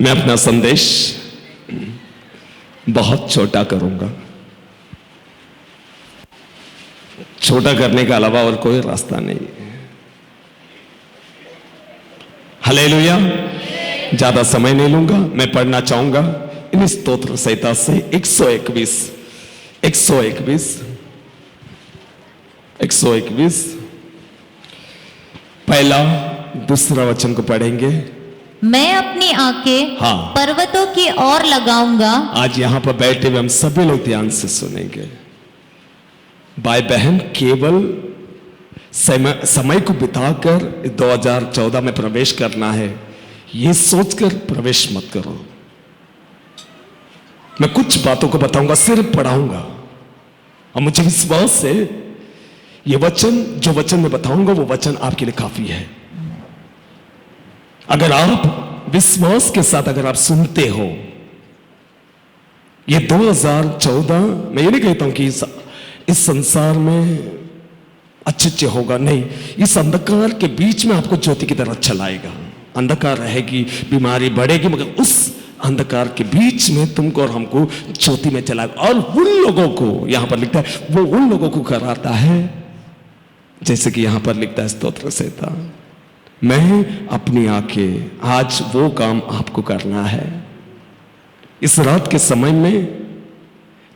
मैं अपना संदेश बहुत छोटा करूंगा। छोटा करने के अलावा और कोई रास्ता नहीं है। हालेलुया। ज्यादा समय नहीं लूंगा। मैं पढ़ना चाहूंगा इन स्तोत्र संहिता से 121 पहला दूसरा वचन को पढ़ेंगे। मैं अपनी आंखें पर्वतों की ओर लगाऊंगा। आज यहां पर बैठे हुए हम सभी लोग ध्यान से सुनेंगे। भाई बहन, केवल समय को बिताकर 2014 में प्रवेश करना है, यह सोचकर प्रवेश मत करो। मैं कुछ बातों को बताऊंगा, सिर्फ पढ़ाऊंगा, और मुझे विश्वास है ये वचन, जो वचन मैं बताऊंगा वो वचन आपके लिए काफी है। अगर आप विश्वास के साथ अगर आप सुनते हो, ये 2014, मैं ये नहीं कहता हूं कि इस संसार में अच्छे होगा, नहीं, इस अंधकार के बीच में आपको ज्योति की तरह चलाएगा। अंधकार रहेगी, बीमारी बढ़ेगी, मगर उस अंधकार के बीच में तुमको और हमको ज्योति में चलाएगा। और उन लोगों को यहां पर लिखता है, वो उन लोगों को कराता है, जैसे कि यहां पर लिखता है स्तोत्र संहिता, मैं अपनी आंखें, आज वो काम आपको करना है। इस रात के समय में,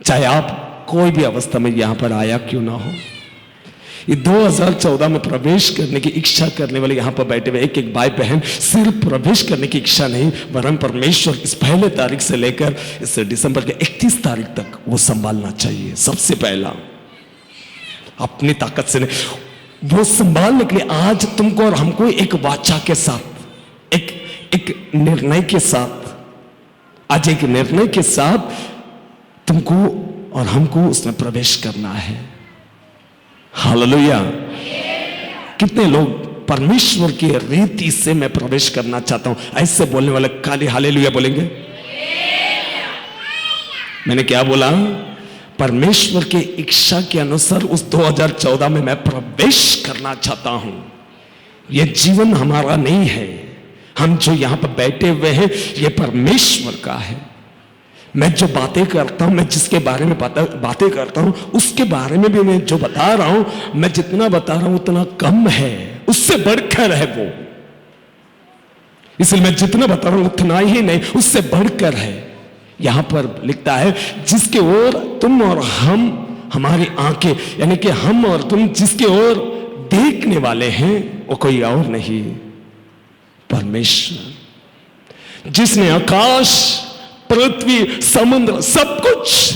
चाहे आप कोई भी अवस्था में यहां पर आया क्यों ना हो, ये 2014 में प्रवेश करने की इच्छा करने वाले यहां पर बैठे हुए एक एक भाई बहन, सिर्फ प्रवेश करने की इच्छा नहीं, वरन परमेश्वर इस पहले तारीख से लेकर इस दिसंबर के 31 तारीख तक वो संभालना चाहिए। सबसे पहला अपनी ताकत से नहीं, वो संभालने के लिए आज तुमको और हमको एक वाचा के साथ, एक निर्णय के साथ, आज एक निर्णय के साथ तुमको और हमको उसमें प्रवेश करना है। हालेलुया। कितने लोग परमेश्वर की रीति से मैं प्रवेश करना चाहता हूं, ऐसे बोलने वाले खाली हालेलुया बोलेंगे। मैंने क्या बोला? परमेश्वर की इच्छा के अनुसार उस 2014 में मैं प्रवेश करना चाहता हूं। यह जीवन हमारा नहीं है, हम जो यहां पर बैठे हुए हैं यह परमेश्वर का है। मैं जो बातें करता हूं, मैं जिसके बारे में बातें करता हूं, उसके बारे में भी मैं जो बता रहा हूं, मैं जितना बता रहा हूं उतना कम है, उससे बढ़कर है वो। इसलिए मैं जितना बता रहा हूं उतना ही नहीं, उससे बढ़कर है। यहां पर लिखता है, जिसके ओर तुम और हम, हमारी आंखें, यानी कि हम और तुम जिसके ओर देखने वाले हैं वो कोई और नहीं, परमेश्वर, जिसने आकाश, पृथ्वी, समुद्र, सब कुछ,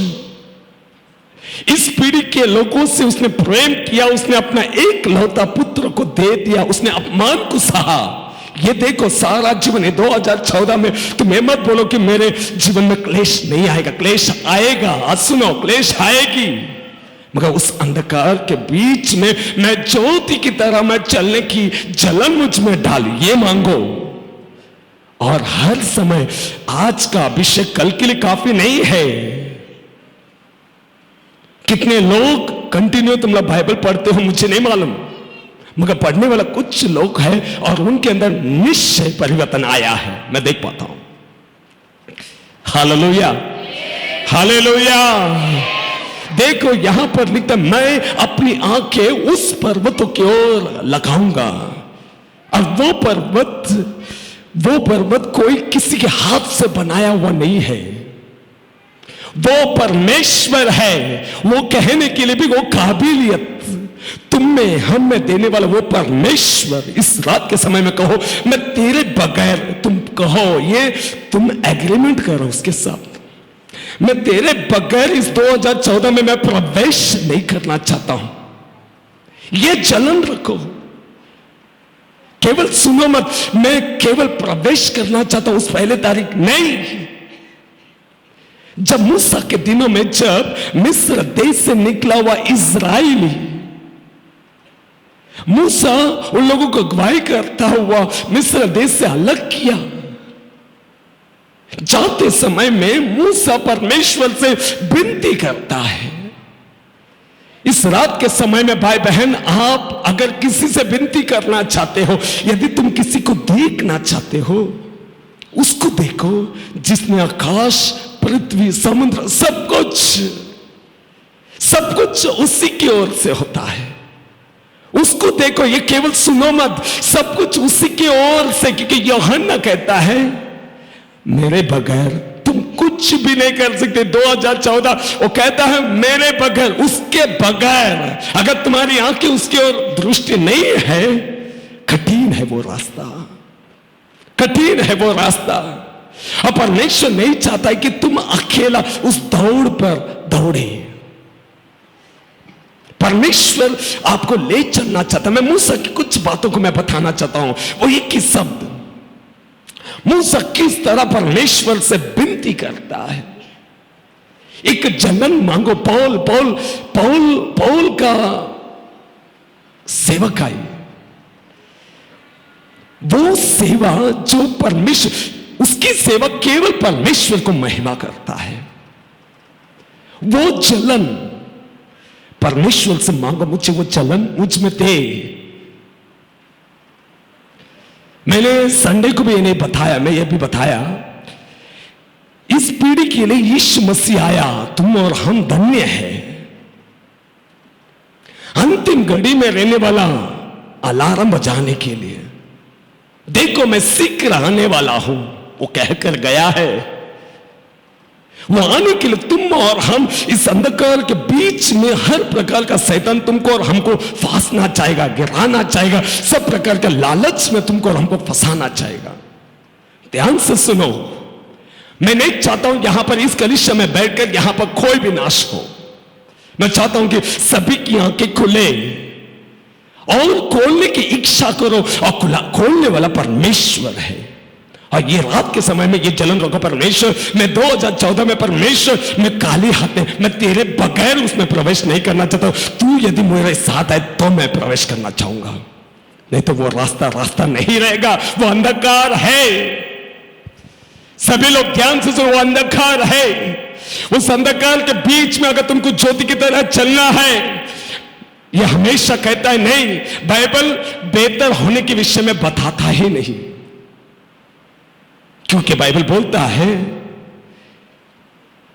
इस पीढ़ी के लोगों से उसने प्रेम किया, उसने अपना एक लौता पुत्र को दे दिया, उसने अपमान को सहा। ये देखो सारा जीवन है 2014 में। तुम ये मत बोलो कि मेरे जीवन में क्लेश नहीं आएगा, क्लेश आएगा। आज सुनो, क्लेश आएगी, मगर उस अंधकार के बीच में मैं ज्योति की तरह मैं चलने की जलन मुझ में डाल, ये मांगो। और हर समय आज का अभिषेक कल के लिए काफी नहीं है। कितने लोग कंटिन्यू तुम लोग बाइबल पढ़ते हो मुझे नहीं मालूम, मगर पढ़ने वाला कुछ लोग हैं और उनके अंदर निश्चय परिवर्तन आया है, मैं देख पाता हूं। Hallelujah, hallelujah. देखो यहां पर लिखता, मैं अपनी आंखें उस पर्वतों की ओर लगाऊंगा। और वो पर्वत कोई किसी के हाथ से बनाया हुआ नहीं है, वो परमेश्वर है। वो कहने के लिए भी वो काबिलियत तुम में, हम में देने वाला वो परमेश्वर इस रात के समय में कहो, मैं तेरे बगैर, तुम कहो, ये तुम एग्रीमेंट करो उसके साथ, मैं तेरे बगैर इस 2014 में मैं प्रवेश नहीं करना चाहता हूं। ये जलन रखो, केवल सुनो मत, मैं केवल प्रवेश करना चाहता हूं उस पहले तारीख नहीं। जब मूसा के दिनों में, जब मिस्र देश से निकला हुआ इजराइली, मूसा उन लोगों को अगुवाई करता हुआ मिस्र देश से अलग किया। जाते समय में मूसा परमेश्वर से विनती करता है। इस रात के समय में भाई बहन, आप अगर किसी से विनती करना चाहते हो, यदि तुम किसी को देखना चाहते हो, उसको देखो जिसने आकाश, पृथ्वी, समुद्र, सब कुछ उसी की ओर से होता है। उसको देखो, ये केवल सुनो मत, सब कुछ उसी की ओर से, क्योंकि यूहन्ना कहता है मेरे बगैर तुम कुछ भी नहीं कर सकते। 2014 वो कहता है मेरे बगैर, उसके बगैर अगर तुम्हारी आंखें उसकी ओर दृष्टि नहीं है, कठिन है वो रास्ता, कठिन है वो रास्ता। और परमेश्वर नहीं चाहता है कि तुम अकेला उस दौड़ पर दौड़े। परमेश्वर आपको ले चलना चाहता है। मैं मूसा की कुछ बातों को मैं बताना चाहता हूं। वो एक ही शब्द, मूसा किस तरह परमेश्वर से विनती करता है, एक जलन मांगो। पौल का सेवक आई, वो सेवा जो परमेश्वर, उसकी सेवा केवल परमेश्वर को महिमा करता है। वो जलन परमेश्वर से मांगो, मुझे वो जलन मुझ में दे। मैंने संडे को भी ये नहीं बताया, मैं ये भी बताया, इस पीढ़ी के लिए यीशु मसीह आया, तुम और हम धन्य है। अंतिम घड़ी में रहने वाला अलार्म बजाने के लिए, देखो मैं शीघ्र आने वाला हूं, वो कहकर गया है। वो आने के लिए तुम और हम इस अंधकार के बीच में हर प्रकार का शैतान तुमको और हमको फांसना चाहेगा, गिराना चाहेगा, सब प्रकार के लालच में तुमको और हमको फंसाना चाहेगा। ध्यान से सुनो, मैं नहीं चाहता हूं यहां पर इस कलीसिया में बैठकर यहां पर कोई भी नाश हो। मैं चाहता हूं कि सभी की आंखें खुले और खोलने की इच्छा करो, और खोलने वाला परमेश्वर है। और ये रात के समय में ये जलन रोको, परमेश्वर मैं 2014 में, परमेश्वर मैं काली हाथ में, मैं तेरे बगैर उसमें प्रवेश नहीं करना चाहता। तू यदि मेरे साथ है तो मैं प्रवेश करना चाहूंगा, नहीं तो वो रास्ता नहीं रहेगा, वो अंधकार है। सभी लोग ध्यान से सुनो, वो अंधकार है। उस अंधकार के बीच में अगर तुमको ज्योति की तरह चलना है, ये हमेशा कहता है नहीं, बाइबल बेहतर होने के विषय में बताता ही नहीं, क्योंकि बाइबल बोलता है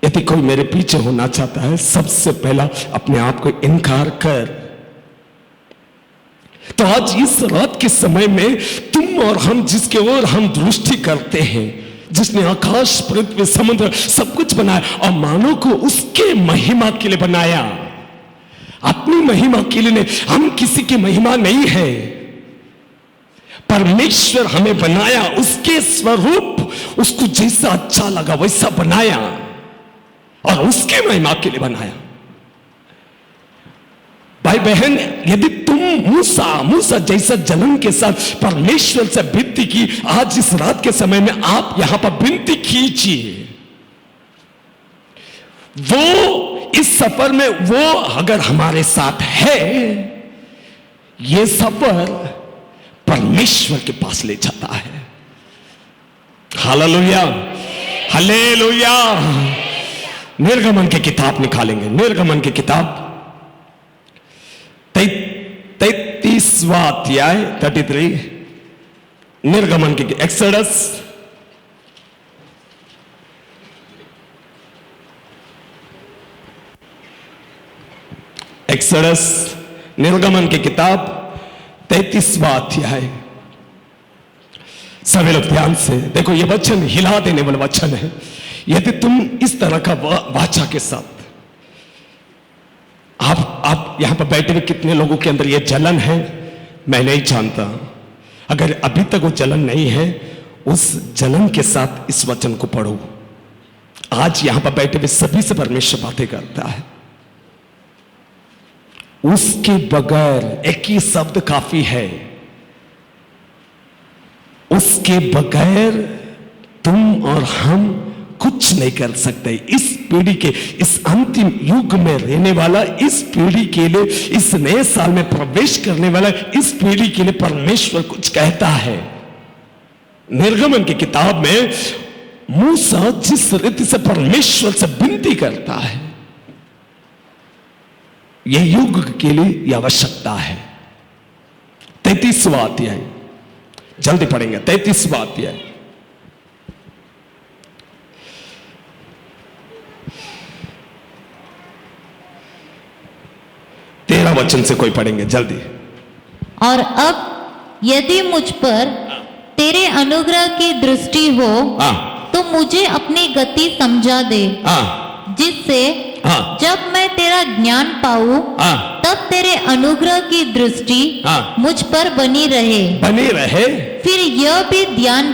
यदि कोई मेरे पीछे होना चाहता है, सबसे पहला अपने आप को इनकार कर। तो आज इस रात के समय में तुम और हम जिसके ओर हम दृष्टि करते हैं, जिसने आकाश, पृथ्वी, समुद्र सब कुछ बनाया और मानव को उसके महिमा के लिए बनाया, अपनी महिमा के लिए नहीं, हम किसी की महिमा नहीं है। परमेश्वर हमें बनाया, उसके स्वरूप, उसको जैसा अच्छा लगा वैसा बनाया और उसके महिमा के लिए बनाया। भाई बहन, यदि तुम मूसा जैसा जलन के साथ परमेश्वर से विनती की, आज इस रात के समय में आप यहां पर विनती कीजिए। वो इस सफर में, वो अगर हमारे साथ है, ये सफर परमेश्वर के पास ले जाता है। Hallelujah, hallelujah. निर्गमन की किताब निकालेंगे, निर्गमन की किताब 33वां अध्याय 33, निर्गमन की एक्सोडस, निर्गमन की किताब 33वां अध्याय। सभी लोग ध्यान से देखो, ये वचन हिला देने वाला वचन है। यदि तुम इस तरह का वाचा के साथ, आप यहां पर बैठे हुए कितने लोगों के अंदर ये जलन है मैं नहीं जानता। अगर अभी तक वो जलन नहीं है, उस जलन के साथ इस वचन को पढ़ो। आज यहां पर बैठे हुए सभी से परमेश्वर बातें करता है। उसके बगैर एक ही शब्द काफी है, उसके बगैर तुम और हम कुछ नहीं कर सकते। इस पीढ़ी के, इस अंतिम युग में रहने वाला, इस पीढ़ी के लिए, इस नए साल में प्रवेश करने वाला इस पीढ़ी के लिए परमेश्वर कुछ कहता है। निर्गमन की किताब में मूसा जिस रीति से परमेश्वर से विनती करता है, यह युग के लिए यह आवश्यकता है। 33वां अध्याय, जल्दी पढ़ेंगे। 33वां अध्याय वचन से कोई पढ़ेंगे जल्दी। और अब यदि मुझ पर तेरे अनुग्रह की दृष्टि हो तो मुझे अपनी गति समझा दे, जिससे जब मैं तेरा ज्ञान पाऊं तब तेरे अनुग्रह की दृष्टि मुझ पर बनी रहे। फिर यह भी ध्यान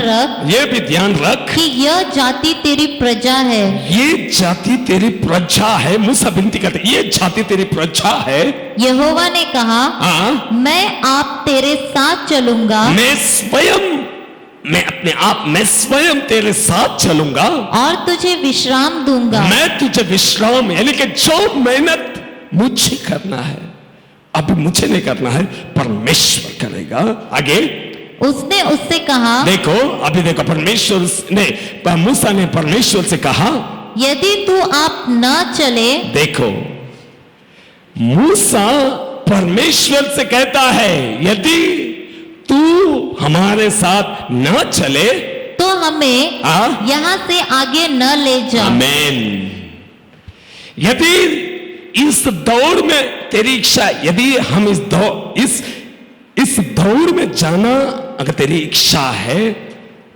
रख कि यह जाति तेरी प्रजा है। ये जाति तेरी प्रजा है। मूसा विनती करते, ये जाति तेरी प्रजा है। यहोवा ने कहा, मैं आप तेरे साथ चलूंगा, मैं स्वयं तेरे साथ चलूंगा और तुझे विश्राम दूंगा। मैं तुझे विश्राम, यानी कि जो मेहनत मुझे करना है अभी मुझे नहीं करना है, परमेश्वर करेगा। आगे उसने उससे कहा, देखो परमेश्वर ने, मूसा ने परमेश्वर से कहा, यदि तू आप न चले। देखो मूसा परमेश्वर से कहता है, यदि तू हमारे साथ न चले तो हमें यहाँ से आगे न ले जा। आमीन। यदि इस दौड़ में तेरी इच्छा, यदि हम इस दौड़ में जाना अगर तेरी इच्छा है,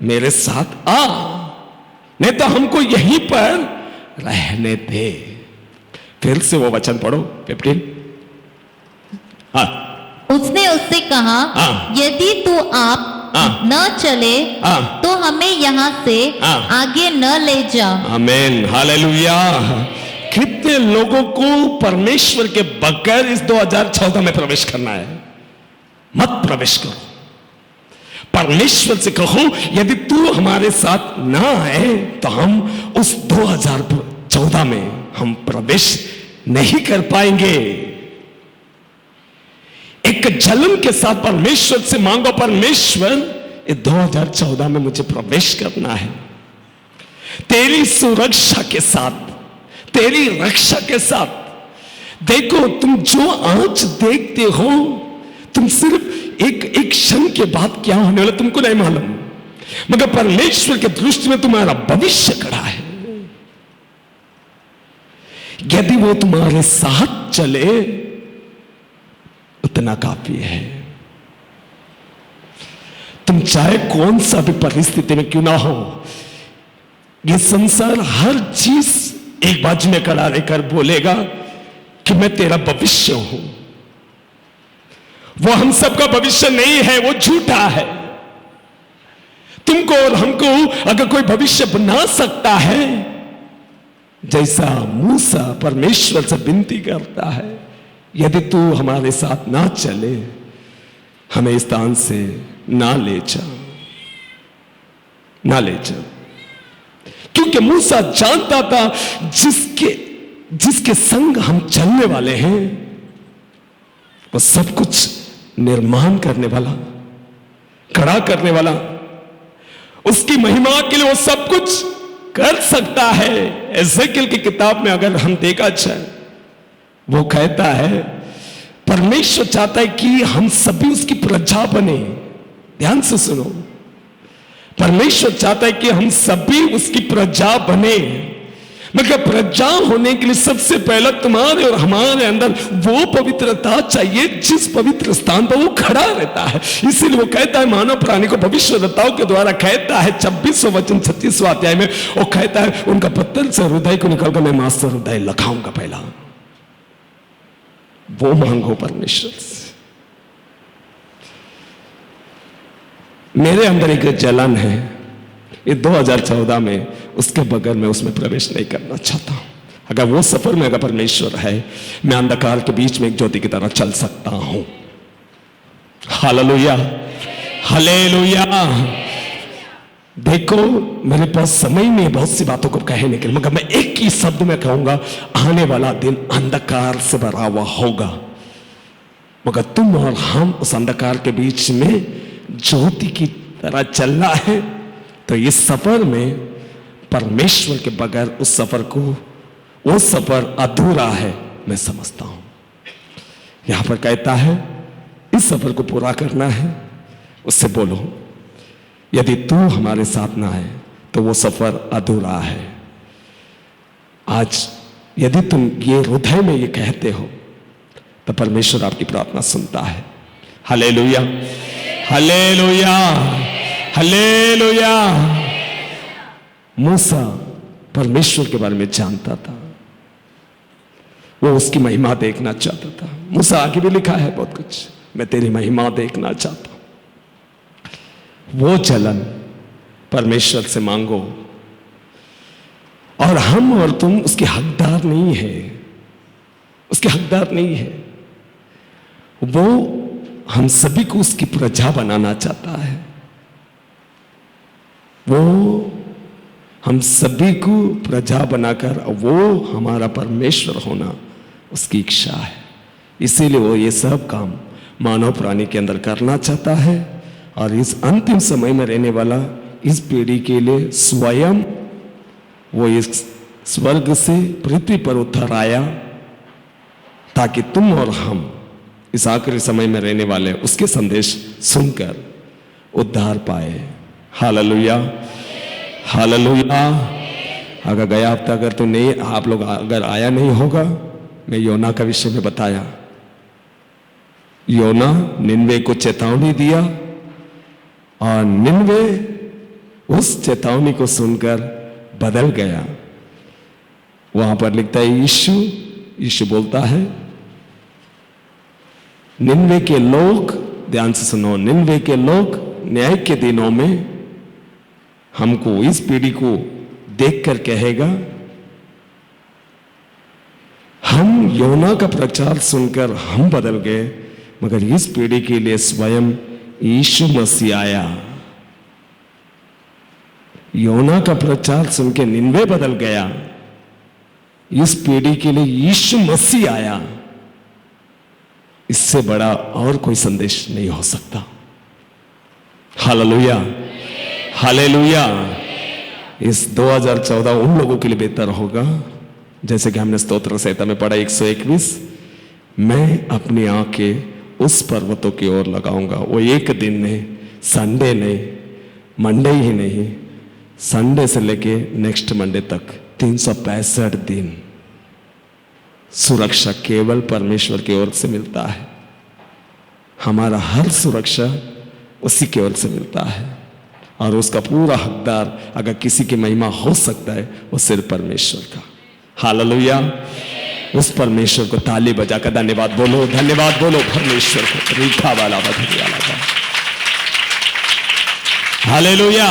मेरे साथ आ, नहीं तो हमको यहीं पर रहने दे। फिर से वो वचन पढ़ो 15। उसने उससे कहा, यदि तू आप न चले तो हमें यहाँ से आगे न ले जा। आमीन, हालेलुया। कितने लोगों को परमेश्वर के बगैर इस 2014 में प्रवेश करना है? मत प्रवेश करो। परमेश्वर से कहो, यदि तू हमारे साथ ना आए तो हम उस 2014 में हम प्रवेश नहीं कर पाएंगे। एक जलन के साथ परमेश्वर से मांगो, परमेश्वर ये 2014 में मुझे प्रवेश करना है, तेरी सुरक्षा के साथ, तेरी रक्षा के साथ। देखो तुम जो आज देखते हो, तुम सिर्फ एक क्षण के बाद क्या होने वाला तुमको नहीं मालूम, मगर परमेश्वर के दृष्टि में तुम्हारा भविष्य खड़ा है। यदि वो तुम्हारे साथ चले उतना काफी है। तुम चाहे कौन सा भी परिस्थिति में क्यों ना हो, ये संसार हर चीज एक बाजू में खड़ा रहकर बोलेगा कि मैं तेरा भविष्य हूं। वो हम सबका भविष्य नहीं है, वो झूठा है। तुमको और हमको अगर कोई भविष्य बना सकता है, जैसा मूसा परमेश्वर से विनती करता है, यदि तू हमारे साथ ना चले, हमें इस स्थान से ना ले जा। क्योंकि मूसा जानता था जिसके संग हम चलने वाले हैं, वो सब कुछ निर्माण करने वाला, खड़ा करने वाला, उसकी महिमा के लिए वो सब कुछ कर सकता है। एजेकिएल की किताब में अगर हम देखा जाए, वो कहता है परमेश्वर चाहता है कि हम सभी उसकी प्रजा बने। ध्यान से सुनो, परमेश्वर चाहता है कि हम सभी उसकी प्रजा बने, मगर प्रजा होने के लिए सबसे पहले तुम्हारे और हमारे अंदर वो पवित्रता चाहिए जिस पवित्र स्थान पर वो खड़ा रहता है। इसीलिए वो कहता है, मानव प्राणी को भविष्यद्वक्ताओं के द्वारा कहता है 26वां वचन 36वां अध्याय में, वो कहता है उनका पत्थर से हृदय को निकालकर मैं मांस से हृदय लखाऊंगा। पहला वो मांगो परमेश्वर से। मेरे अंदर एक जलन है, ये 2014 में उसके बगैर मैं उसमें प्रवेश नहीं करना चाहता हूं। अगर वो सफर में अगर परमेश्वर है, मैं अंधकार के बीच में एक ज्योति की तरह चल सकता हूं। Hallelujah, hallelujah. देखो मेरे पास समय में बहुत सी बातों को कहने के लिए, मगर मैं एक ही शब्द में कहूंगा, आने वाला दिन अंधकार से भरा हुआ होगा, मगर तुम और हम उस अंधकार के बीच में ज्योति की तरह चलना है। तो इस सफर में परमेश्वर के बगैर उस सफर को, वो सफर अधूरा है, मैं समझता हूं। यहां पर कहता है इस सफर को पूरा करना है, उससे बोलो यदि तू हमारे साथ ना आए तो वो सफर अधूरा है। आज यदि तुम ये हृदय में ये कहते हो, तो परमेश्वर आपकी प्रार्थना सुनता है। Hallelujah, hallelujah, hallelujah. मूसा परमेश्वर के बारे में जानता था, वो उसकी महिमा देखना चाहता था। मूसा आगे भी लिखा है बहुत कुछ, मैं तेरी महिमा देखना चाहता हूं। वो जलन परमेश्वर से मांगो, और हम और तुम उसके हकदार नहीं है, उसके हकदार नहीं है। वो हम सभी को उसकी प्रजा बनाना चाहता है। वो हम सभी को प्रजा बनाकर वो हमारा परमेश्वर होना उसकी इच्छा है। इसीलिए वो ये सब काम मानव प्राणी के अंदर करना चाहता है। और इस अंतिम समय में रहने वाला इस पीढ़ी के लिए स्वयं वो इस स्वर्ग से पृथ्वी पर उतर आया, ताकि तुम और हम इस आखिरी समय में रहने वाले उसके संदेश सुनकर उद्धार पाए। Hallelujah, hallelujah. अगर गया हफ्ता अगर तो नहीं, आप लोग अगर आया नहीं होगा, मैं योना का विषय में बताया। योना निन्वे को चेतावनी दिया, और निन्वे उस चेतावनी को सुनकर बदल गया। वहां पर लिखता है यीशु बोलता है, निन्वे के लोग, ध्यान से सुनो, निन्वे के लोग न्याय के दिनों में हमको, इस पीढ़ी को देखकर कहेगा, हम योना का प्रचार सुनकर हम बदल गए, मगर इस पीढ़ी के लिए स्वयं यीशु मसीह आया। योना का प्रचार सुन के निन्वे बदल गया, इस पीढ़ी के लिए यीशु मसीह आया। इससे बड़ा और कोई संदेश नहीं हो सकता। Hallelujah, hallelujah. इस 2014 उन लोगों के लिए बेहतर होगा, जैसे कि हमने स्तोत्र संहिता में पढ़ा 121, मैं अपनी आंखें उस पर्वतों की ओर लगाऊंगा। वो एक दिन नहीं, संडे नहीं, मंडे ही नहीं, संडे से लेके नेक्स्ट मंडे तक 365 दिन सुरक्षा केवल परमेश्वर की ओर से मिलता है। हमारा हर सुरक्षा उसी की ओर से मिलता है, और उसका पूरा हकदार अगर किसी की महिमा हो सकता है वो सिर्फ परमेश्वर का। हालेलुया। उस परमेश्वर को ताली बजाकर धन्यवाद बोलो, धन्यवाद बोलो परमेश्वर को। रीठा वाला बधरिया वाला। हालेलुया।